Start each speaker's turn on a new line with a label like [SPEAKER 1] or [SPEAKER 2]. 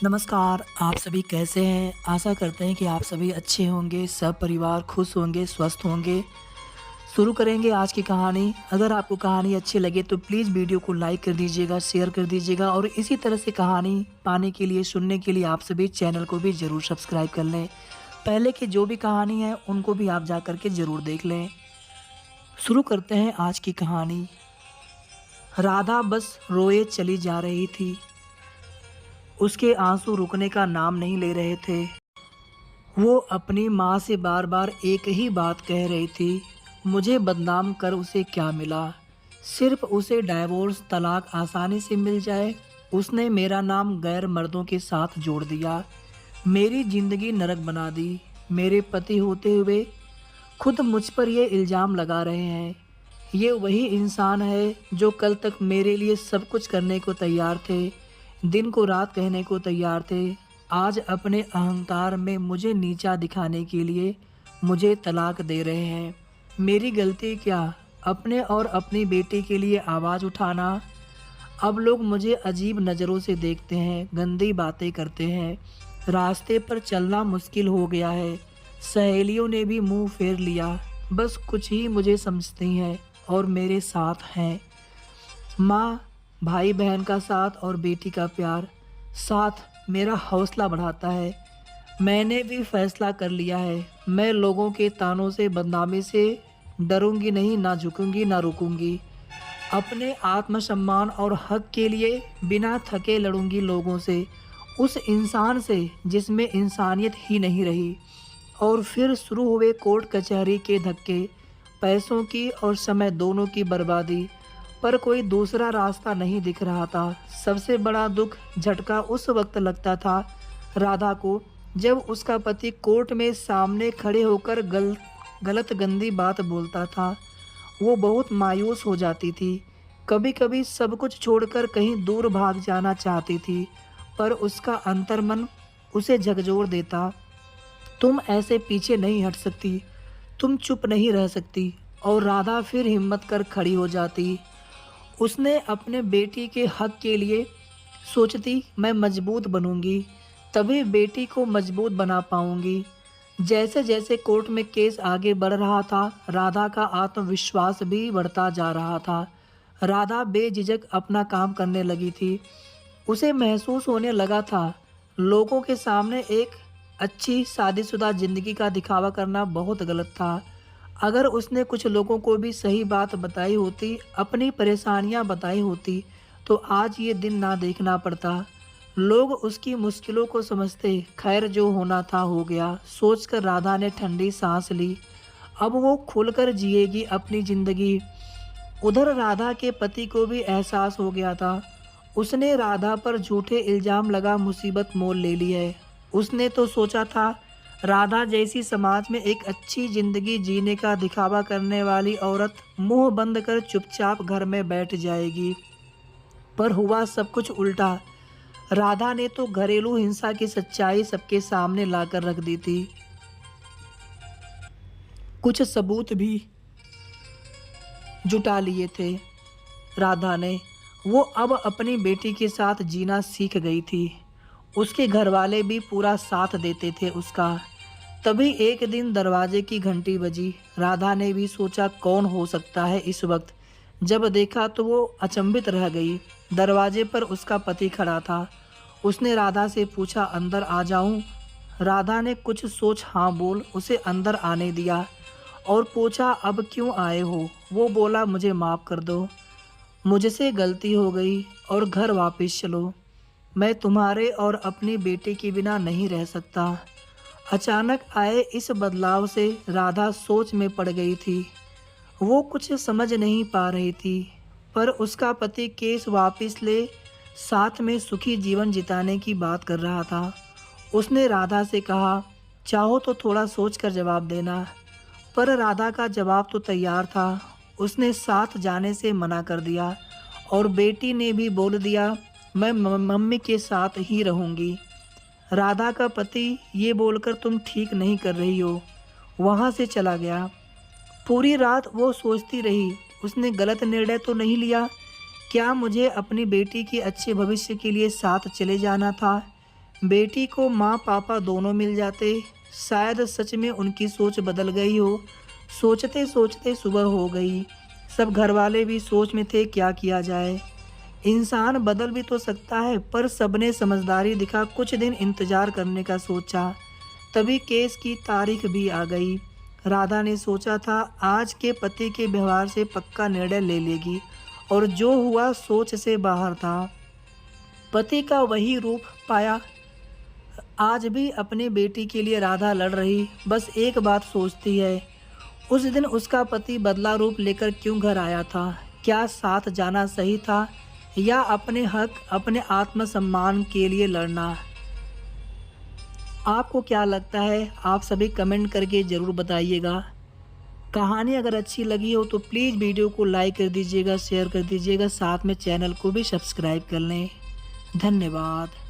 [SPEAKER 1] नमस्कार, आप सभी कैसे हैं? आशा करते हैं कि आप सभी अच्छे होंगे, सब परिवार खुश होंगे, स्वस्थ होंगे। शुरू करेंगे आज की कहानी। अगर आपको कहानी अच्छी लगे तो प्लीज़ वीडियो को लाइक कर दीजिएगा, शेयर कर दीजिएगा और इसी तरह से कहानी पाने के लिए, सुनने के लिए आप सभी चैनल को भी ज़रूर सब्सक्राइब कर लें। पहले की जो भी कहानी है, उनको भी आप जा कर के ज़रूर देख लें। शुरू करते हैं आज की कहानी। राधा बस रोए चली जा रही थी। उसके आंसू रुकने का नाम नहीं ले रहे थे। वो अपनी माँ से बार-बार एक ही बात कह रही थी, मुझे बदनाम कर उसे क्या मिला? सिर्फ उसे डाइवोर्स तलाक आसानी से मिल जाए। उसने मेरा नाम गैर मर्दों के साथ जोड़ दिया, मेरी ज़िंदगी नरक बना दी। मेरे पति होते हुए खुद मुझ पर ये इल्ज़ाम लगा रहे हैं। ये वही इंसान है जो कल तक मेरे लिए सब कुछ करने को तैयार थे, दिन को रात कहने को तैयार थे। आज अपने अहंकार में मुझे नीचा दिखाने के लिए मुझे तलाक दे रहे हैं। मेरी गलती क्या? अपने और अपनी बेटी के लिए आवाज़ उठाना। अब लोग मुझे अजीब नज़रों से देखते हैं, गंदी बातें करते हैं। रास्ते पर चलना मुश्किल हो गया है। सहेलियों ने भी मुंह फेर लिया। बस कुछ ही मुझे समझती हैं और मेरे साथ हैं। माँ, भाई बहन का साथ और बेटी का प्यार साथ मेरा हौसला बढ़ाता है। मैंने भी फैसला कर लिया है, मैं लोगों के तानों से, बदनामी से डरूंगी नहीं, ना झुकूंगी ना रुकूंगी। अपने आत्मसम्मान और हक के लिए बिना थके लड़ूंगी लोगों से, उस इंसान से जिसमें इंसानियत ही नहीं रही। और फिर शुरू हुए कोर्ट कचहरी के धक्के, पैसों की और समय दोनों की बर्बादी। पर कोई दूसरा रास्ता नहीं दिख रहा था। सबसे बड़ा दुख झटका उस वक्त लगता था राधा को, जब उसका पति कोर्ट में सामने खड़े होकर गलत गंदी बात बोलता था। वो बहुत मायूस हो जाती थी। कभी कभी सब कुछ छोड़कर कहीं दूर भाग जाना चाहती थी, पर उसका अंतर्मन उसे झकझोर देता। तुम ऐसे पीछे नहीं हट सकती, तुम चुप नहीं रह सकती। और राधा फिर हिम्मत कर खड़ी हो जाती। उसने अपने बेटी के हक के लिए सोचती, मैं मजबूत बनूंगी, तभी बेटी को मजबूत बना पाऊंगी। जैसे जैसे कोर्ट में केस आगे बढ़ रहा था, राधा का आत्मविश्वास भी बढ़ता जा रहा था। राधा बेझिझक अपना काम करने लगी थी। उसे महसूस होने लगा था, लोगों के सामने एक अच्छी शादीशुदा जिंदगी का दिखावा करना बहुत गलत था। अगर उसने कुछ लोगों को भी सही बात बताई होती, अपनी परेशानियां बताई होती, तो आज ये दिन ना देखना पड़ता। लोग उसकी मुश्किलों को समझते। खैर, जो होना था हो गया, सोचकर राधा ने ठंडी सांस ली। अब वो खुलकर जिएगी अपनी जिंदगी। उधर राधा के पति को भी एहसास हो गया था। उसने राधा पर झूठे इल्जाम लगा मुसीबत मोल ले ली है। उसने तो सोचा था राधा जैसी समाज में एक अच्छी जिंदगी जीने का दिखावा करने वाली औरत मुंह बंद कर चुपचाप घर में बैठ जाएगी, पर हुआ सब कुछ उल्टा। राधा ने तो घरेलू हिंसा की सच्चाई सबके सामने लाकर रख दी थी। कुछ सबूत भी जुटा लिए थे राधा ने। वो अब अपनी बेटी के साथ जीना सीख गई थी। उसके घरवाले भी पूरा साथ देते थे उसका। तभी एक दिन दरवाजे की घंटी बजी। राधा ने भी सोचा कौन हो सकता है इस वक्त। जब देखा तो वो अचंभित रह गई। दरवाजे पर उसका पति खड़ा था। उसने राधा से पूछा, अंदर आ जाऊं? राधा ने कुछ सोच हाँ बोल उसे अंदर आने दिया और पूछा, अब क्यों आए हो? वो बोला, मुझे माफ़ कर दो, मुझसे गलती हो गई और घर वापस चलो। मैं तुम्हारे और अपनी बेटी के बिना नहीं रह सकता। अचानक आए इस बदलाव से राधा सोच में पड़ गई थी। वो कुछ समझ नहीं पा रही थी, पर उसका पति केस वापस ले साथ में सुखी जीवन जिताने की बात कर रहा था। उसने राधा से कहा, चाहो तो थोड़ा सोच कर जवाब देना। पर राधा का जवाब तो तैयार था। उसने साथ जाने से मना कर दिया और बेटी ने भी बोल दिया, मैं मम्मी के साथ ही रहूँगी। राधा का पति ये बोलकर तुम ठीक नहीं कर रही हो, वहाँ से चला गया। पूरी रात वो सोचती रही, उसने गलत निर्णय तो नहीं लिया? क्या मुझे अपनी बेटी के अच्छे भविष्य के लिए साथ चले जाना था? बेटी को माँ पापा दोनों मिल जाते, शायद सच में उनकी सोच बदल गई हो। सोचते सोचते सुबह हो गई। सब घरवाले भी सोच में थे क्या किया जाए। इंसान बदल भी तो सकता है, पर सबने समझदारी दिखा कुछ दिन इंतजार करने का सोचा। तभी केस की तारीख भी आ गई। राधा ने सोचा था आज के पति के व्यवहार से पक्का निर्णय ले लेगी, और जो हुआ सोच से बाहर था। पति का वही रूप पाया। आज भी अपने बेटी के लिए राधा लड़ रही, बस एक बात सोचती है, उस दिन उसका पति बदला रूप लेकर क्यों घर आया था? क्या साथ जाना सही था, या अपने हक, अपने आत्मसम्मान के लिए लड़ना? आपको क्या लगता है? आप सभी कमेंट करके ज़रूर बताइएगा। कहानी अगर अच्छी लगी हो तो प्लीज़ वीडियो को लाइक कर दीजिएगा, शेयर कर दीजिएगा, साथ में चैनल को भी सब्सक्राइब कर लें। धन्यवाद।